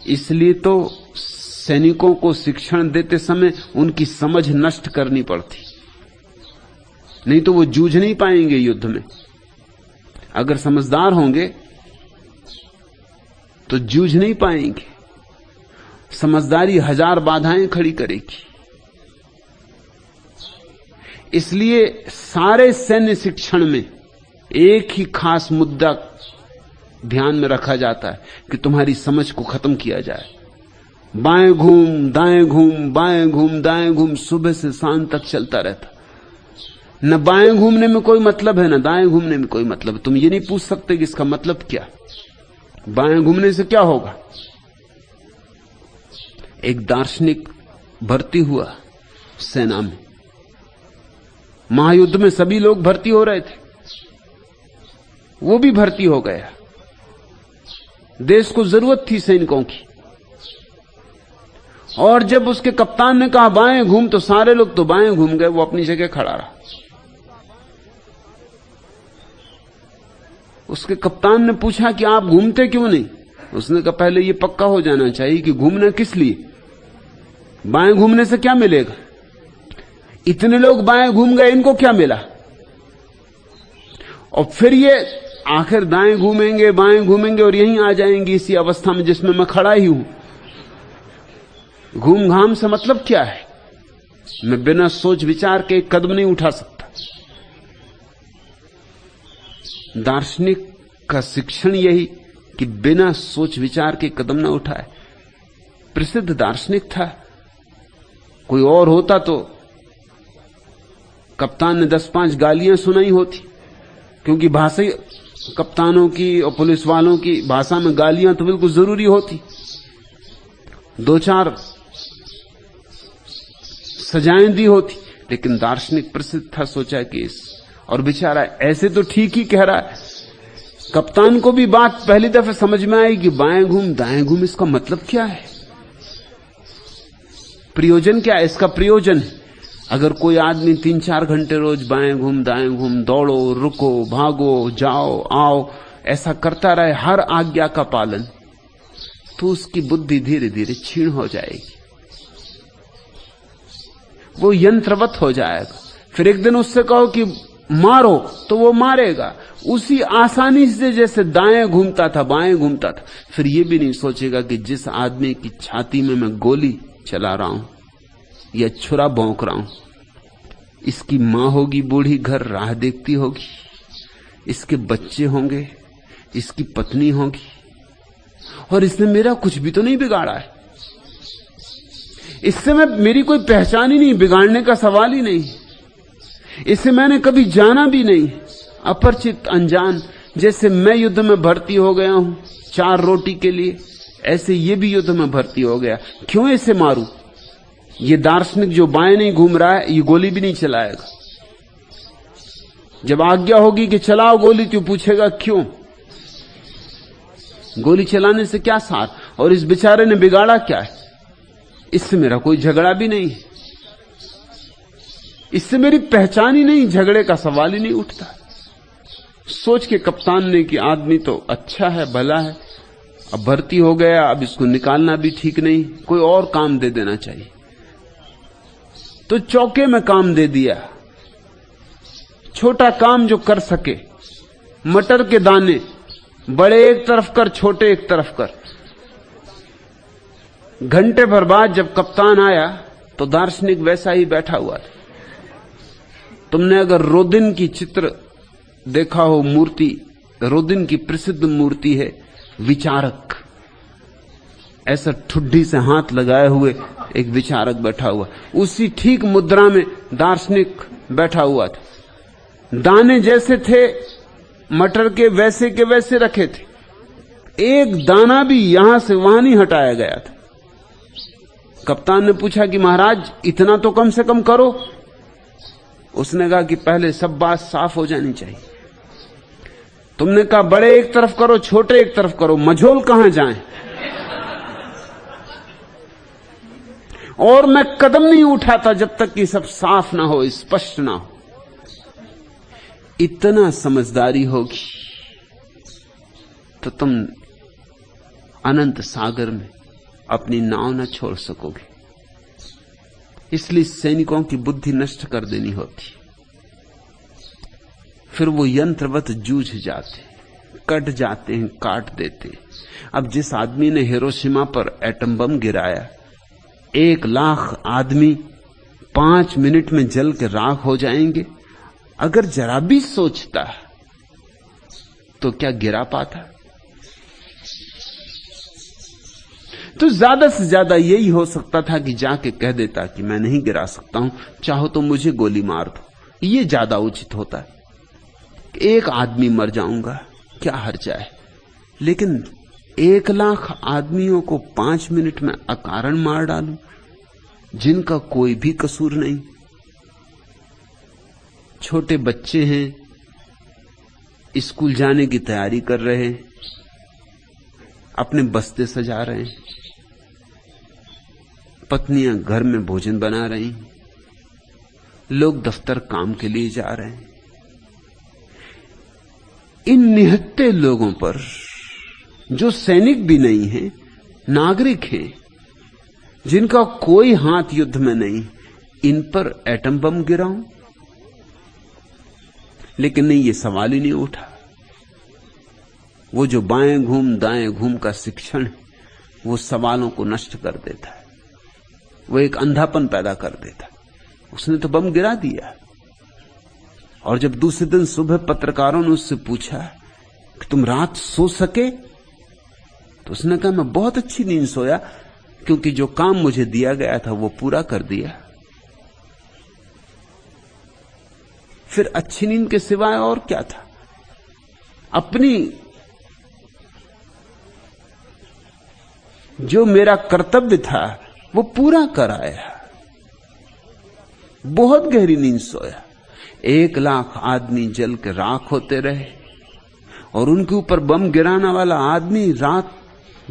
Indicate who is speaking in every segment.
Speaker 1: इसलिए तो सैनिकों को शिक्षण देते समय उनकी समझ नष्ट करनी पड़ती, नहीं तो वो जूझ नहीं पाएंगे युद्ध में। अगर समझदार होंगे तो जूझ नहीं पाएंगे। समझदारी हजार बाधाएं खड़ी करेगी। इसलिए सारे सैन्य शिक्षण में एक ही खास मुद्दा ध्यान में रखा जाता है कि तुम्हारी समझ को खत्म किया जाए। बाएं घूम दाएं घूम, बाएं घूम दाएं घूम, सुबह से शाम तक चलता रहता। न बाएं घूमने में कोई मतलब है, न दाएं घूमने में कोई मतलब। तुम ये नहीं पूछ सकते कि इसका मतलब क्या, बाएं घूमने से क्या होगा। एक दार्शनिक भर्ती हुआ सेना में। महायुद्ध में सभी लोग भर्ती हो रहे थे, वो भी भर्ती हो गया। देश को जरूरत थी सैनिकों की। और जब उसके कप्तान ने कहा बाएं घूम, तो सारे लोग तो बाएं घूम गए, वो अपनी जगह खड़ा रहा। उसके कप्तान ने पूछा कि आप घूमते क्यों नहीं। उसने कहा पहले ये पक्का हो जाना चाहिए कि घूमना किस लिए, बाएं घूमने से क्या मिलेगा। इतने लोग बाएं घूम गए, इनको क्या मिला। और फिर ये आखिर दाएं घूमेंगे बाएं घूमेंगे और यहीं आ जाएंगे इसी अवस्था में जिसमें मैं खड़ा ही हूं। घूम घाम से मतलब क्या है। मैं बिना सोच विचार के एक कदम नहीं उठा सकता। दार्शनिक का शिक्षण यही कि बिना सोच विचार के कदम न उठाए। प्रसिद्ध दार्शनिक था, कोई और होता तो कप्तान ने 10-5 गालियां सुनाई होती, क्योंकि भाषा कप्तानों की और पुलिस वालों की भाषा में गालियां तो बिल्कुल जरूरी होती। 2-4 सजाएं दी होती, लेकिन दार्शनिक प्रसिद्ध था, सोचा कि और बेचारा ऐसे तो ठीक ही कह रहा है। कप्तान को भी बात पहली दफे समझ में आई कि बाएं घूम दाएं घूम, इसका मतलब क्या है, प्रयोजन क्या है। इसका प्रयोजन है अगर कोई आदमी 3-4 घंटे रोज बाएं घूम दाएं घूम, दौड़ो रुको भागो जाओ आओ ऐसा करता रहे, हर आज्ञा का पालन, तो उसकी बुद्धि धीरे धीरे क्षीण हो जाएगी, वो यंत्रवत हो जाएगा। फिर एक दिन उससे कहो कि मारो तो वो मारेगा उसी आसानी से जैसे दाएं घूमता था बाएं घूमता था। फिर ये भी नहीं सोचेगा कि जिस आदमी की छाती में मैं गोली चला रहा हूं या छुरा भौंक रहा हूं, इसकी मां होगी बूढ़ी, घर राह देखती होगी, इसके बच्चे होंगे, इसकी पत्नी होगी, और इसने मेरा कुछ भी तो नहीं बिगाड़ा है। इससे मेरी कोई पहचान ही नहीं, बिगाड़ने का सवाल ही नहीं। इसे मैंने कभी जाना भी नहीं, अपरिचित अनजान। जैसे मैं युद्ध में भर्ती हो गया हूं 4 रोटी के लिए, ऐसे ये भी युद्ध में भर्ती हो गया। क्यों इसे मारूं। ये दार्शनिक जो बाएं नहीं घूम रहा है, ये गोली भी नहीं चलाएगा। जब आज्ञा होगी कि चलाओ गोली, तो पूछेगा क्यों, गोली चलाने से क्या सार, और इस बेचारे ने बिगाड़ा क्या है। इससे मेरा कोई झगड़ा भी नहीं, इससे मेरी पहचान ही नहीं, झगड़े का सवाल ही नहीं उठता। सोच के कप्तान ने कि आदमी तो अच्छा है, भला है, अब भर्ती हो गया, अब इसको निकालना भी ठीक नहीं, कोई और काम दे देना चाहिए। तो चौके में काम दे दिया, छोटा काम जो कर सके। मटर के दाने बड़े एक तरफ कर, छोटे एक तरफ कर। घंटे भर बाद जब कप्तान आया तो दार्शनिक वैसा ही बैठा हुआ था। तुमने अगर रोदिन की चित्र देखा हो, मूर्ति, रोदिन की प्रसिद्ध मूर्ति है विचारक, ऐसा ठुड्डी से हाथ लगाए हुए एक विचारक बैठा हुआ, उसी ठीक मुद्रा में दार्शनिक बैठा हुआ था। दाने जैसे थे मटर के वैसे रखे थे, एक दाना भी यहां से वहां नहीं हटाया गया था। कप्तान ने पूछा कि महाराज इतना तो कम से कम करो। उसने कहा कि पहले सब बात साफ हो जानी चाहिए। तुमने कहा बड़े एक तरफ करो, छोटे एक तरफ करो, मझोल कहां जाएं। और मैं कदम नहीं उठाता जब तक कि सब साफ ना हो, स्पष्ट ना हो। इतना समझदारी होगी तो तुम अनंत सागर में अपनी नाव न छोड़ सकोगे। इसलिए सैनिकों की बुद्धि नष्ट कर देनी होती, फिर वो यंत्रवत जूझ जाते, कट जाते हैं, काट देते। अब जिस आदमी ने हिरोशिमा पर एटम बम गिराया, 1 लाख आदमी 5 मिनट में जल के राख हो जाएंगे, अगर जरा भी सोचता तो क्या गिरा पाता? तो ज्यादा से ज्यादा यही हो सकता था कि जाके कह देता कि मैं नहीं गिरा सकता हूं, चाहो तो मुझे गोली मार दो। ये ज्यादा उचित होता है। 1 आदमी मर जाऊंगा, क्या हर्ज है। लेकिन 1 लाख आदमियों को 5 मिनट में अकारण मार डालूं, जिनका कोई भी कसूर नहीं। छोटे बच्चे हैं, स्कूल जाने की तैयारी कर रहे हैं, अपने बस्ते सजा रहे हैं, पत्नियां घर में भोजन बना रही, लोग दफ्तर काम के लिए जा रहे हैं। इन निहत्थे लोगों पर, जो सैनिक भी नहीं हैं, नागरिक हैं, जिनका कोई हाथ युद्ध में नहीं, इन पर एटम बम गिराऊं? लेकिन नहीं, ये सवाल ही नहीं उठा। वो जो बाएं घूम दाएं घूम का शिक्षण है, वो सवालों को नष्ट कर देता है, वो एक अंधापन पैदा कर देता है। उसने तो बम गिरा दिया। और जब दूसरे दिन सुबह पत्रकारों ने उससे पूछा कि तुम रात सो सके, तो उसने कहा मैं बहुत अच्छी नींद सोया, क्योंकि जो काम मुझे दिया गया था वो पूरा कर दिया। फिर अच्छी नींद के सिवाय और क्या था? अपनी जो मेरा कर्तव्य था वो पूरा कराया। बहुत गहरी नींद सोया। 1 लाख आदमी जल के राख होते रहे और उनके ऊपर बम गिराने वाला आदमी रात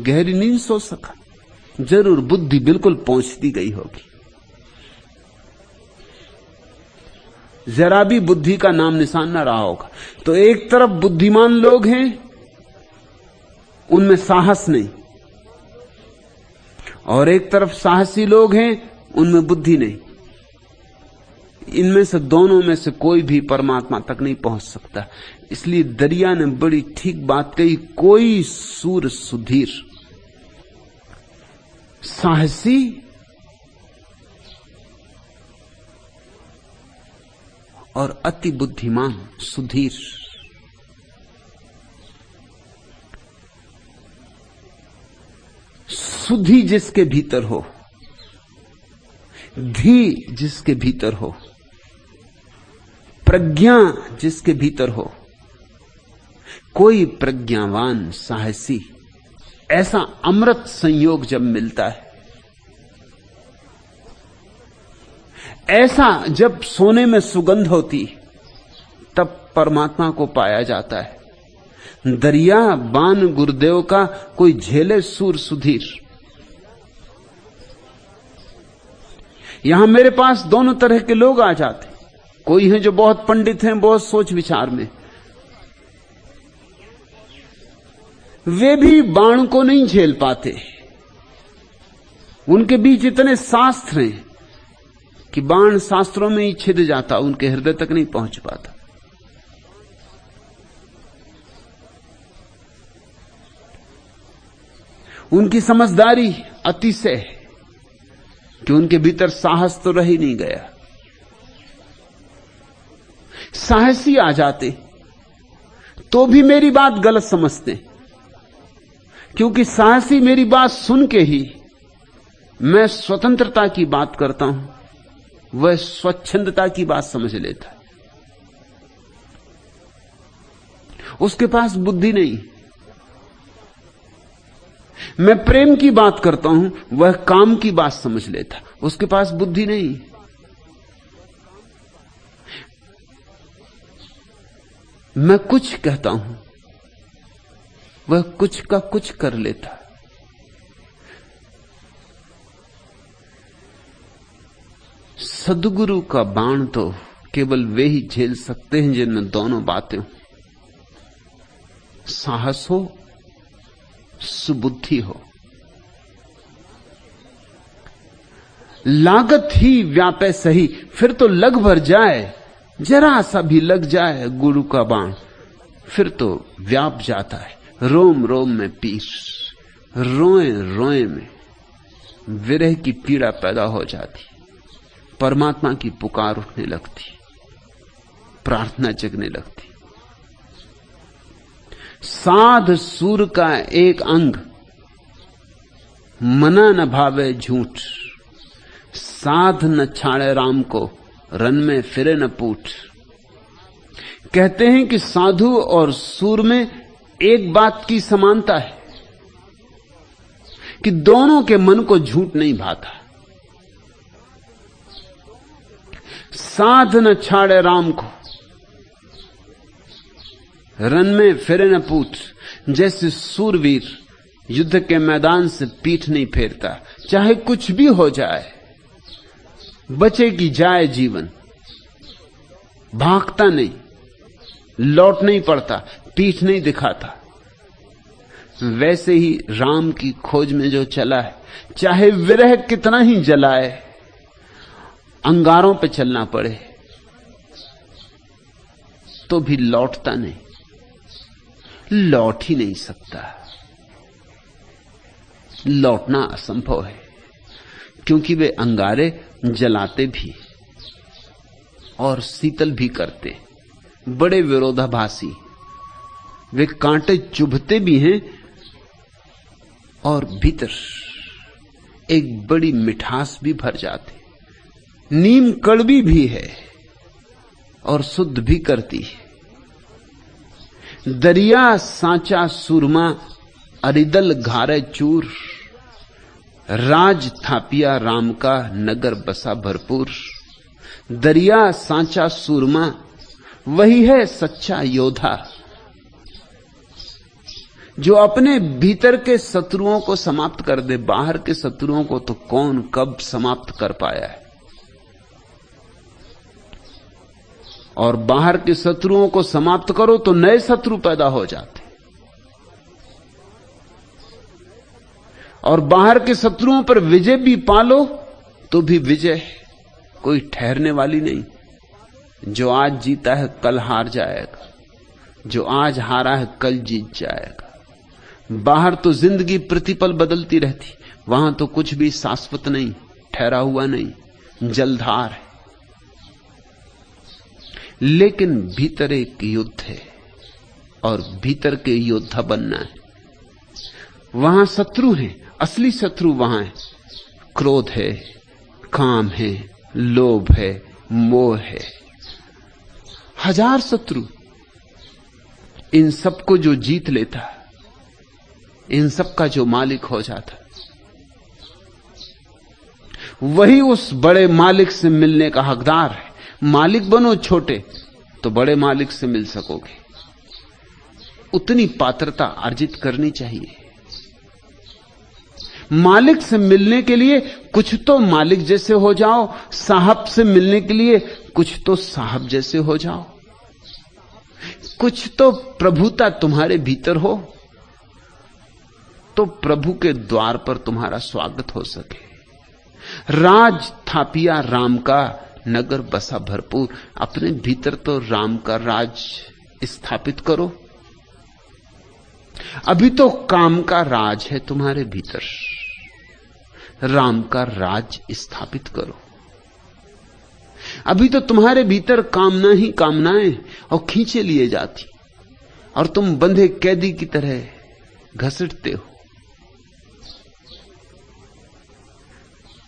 Speaker 1: गहरी नींद सो सका। जरूर बुद्धि बिल्कुल पहुंचती गई होगी, जरा भी बुद्धि का नाम निशान न रहा होगा। तो एक तरफ बुद्धिमान लोग हैं, उनमें साहस नहीं, और एक तरफ साहसी लोग हैं, उनमें बुद्धि नहीं। इनमें से दोनों में से कोई भी परमात्मा तक नहीं पहुंच सकता। इसलिए दरिया ने बड़ी ठीक बात कही, कोई सूर सुधीर, साहसी और अति बुद्धिमान सुधीर। सुधि जिसके भीतर हो, धी जिसके भीतर हो, प्रज्ञा जिसके भीतर हो, कोई प्रज्ञावान साहसी, ऐसा अमृत संयोग जब मिलता है, ऐसा जब सोने में सुगंध होती, तब परमात्मा को पाया जाता है। दरिया बान गुरुदेव का कोई झेले सूर सुधीर। यहां मेरे पास दोनों तरह के लोग आ जाते। कोई हैं जो बहुत पंडित हैं, बहुत सोच विचार में, वे भी बाण को नहीं झेल पाते। उनके बीच इतने शास्त्र हैं कि बाण शास्त्रों में ही छिद जाता, उनके हृदय तक नहीं पहुंच पाता। उनकी समझदारी अतिशय है कि उनके भीतर साहस तो रह ही नहीं गया। साहसी आ जाते तो भी मेरी बात गलत समझते, क्योंकि साहसी मेरी बात सुन के ही मैं स्वतंत्रता की बात करता हूं, वह स्वच्छंदता की बात समझ लेता है। उसके पास बुद्धि नहीं। मैं प्रेम की बात करता हूं, वह काम की बात समझ लेता, उसके पास बुद्धि नहीं। मैं कुछ कहता हूं, वह कुछ का कुछ कर लेता। सद्गुरु का बाण तो केवल वे ही झेल सकते हैं जिनमें दोनों बातें हो, साहस हो, सुबुद्धि हो। लागत ही व्यापे सही, फिर तो लग भर जाए, जरा सा भी लग जाए गुरु का बाण, फिर तो व्याप जाता है। रोम रोम में पीर, रोए रोए में विरह की पीड़ा पैदा हो जाती, परमात्मा की पुकार उठने लगती, प्रार्थना जगने लगती। साध सूर का एक अंग, मना न भावे झूठ, साध न छाड़े राम को, रन में फिरे न पूठ। कहते हैं कि साधु और सूर में एक बात की समानता है कि दोनों के मन को झूठ नहीं भाता। साध न छाड़े राम को, रन में फिरे न पूठ। जैसे सूरवीर युद्ध के मैदान से पीठ नहीं फेरता, चाहे कुछ भी हो जाए, बचे कि जाए जीवन, भागता नहीं, लौट नहीं पड़ता, पीठ नहीं दिखाता। वैसे ही राम की खोज में जो चला है, चाहे विरह कितना ही जलाए, अंगारों पे चलना पड़े, तो भी लौटता नहीं, लौट ही नहीं सकता। लौटना असंभव है, क्योंकि वे अंगारे जलाते भी और शीतल भी करते, बड़े विरोधाभासी। वे कांटे चुभते भी हैं और भीतर एक बड़ी मिठास भी भर जाते। नीम कड़वी भी है और शुद्ध भी करती है। दरिया सांचा सूरमा, अरिदल घारे चूर, राज थापिया राम का, नगर बसा भरपूर। दरिया सांचा सूरमा, वही है सच्चा योद्धा जो अपने भीतर के शत्रुओं को समाप्त कर दे। बाहर के शत्रुओं को तो कौन कब समाप्त कर पाया है, और बाहर के शत्रुओं को समाप्त करो तो नए शत्रु पैदा हो जाते, और बाहर के शत्रुओं पर विजय भी पालो तो भी विजय कोई ठहरने वाली नहीं। जो आज जीता है कल हार जाएगा, जो आज हारा है कल जीत जाएगा। बाहर तो जिंदगी प्रतिपल बदलती रहती, वहां तो कुछ भी शाश्वत नहीं, ठहरा हुआ नहीं, जलधार है। लेकिन भीतर एक युद्ध है और भीतर के योद्धा बनना है। वहां शत्रु हैं, असली शत्रु वहां है। क्रोध है, काम है, लोभ है, मोह है, हजार शत्रु। इन सबको जो जीत लेता, इन सब का जो मालिक हो जाता, वही उस बड़े मालिक से मिलने का हकदार है। मालिक बनो छोटे तो बड़े मालिक से मिल सकोगे। उतनी पात्रता अर्जित करनी चाहिए। मालिक से मिलने के लिए कुछ तो मालिक जैसे हो जाओ, साहब से मिलने के लिए कुछ तो साहब जैसे हो जाओ, कुछ तो प्रभुता तुम्हारे भीतर हो, तो प्रभु के द्वार पर तुम्हारा स्वागत हो सके। राज थापिया राम का, नगर बसा भरपूर। अपने भीतर तो राम का राज स्थापित करो। अभी तो काम का राज है तुम्हारे भीतर, राम का राज स्थापित करो। अभी तो तुम्हारे भीतर कामना ही कामनाएं और खींचे लिए जाती, और तुम बंधे कैदी की तरह घसीटते हो।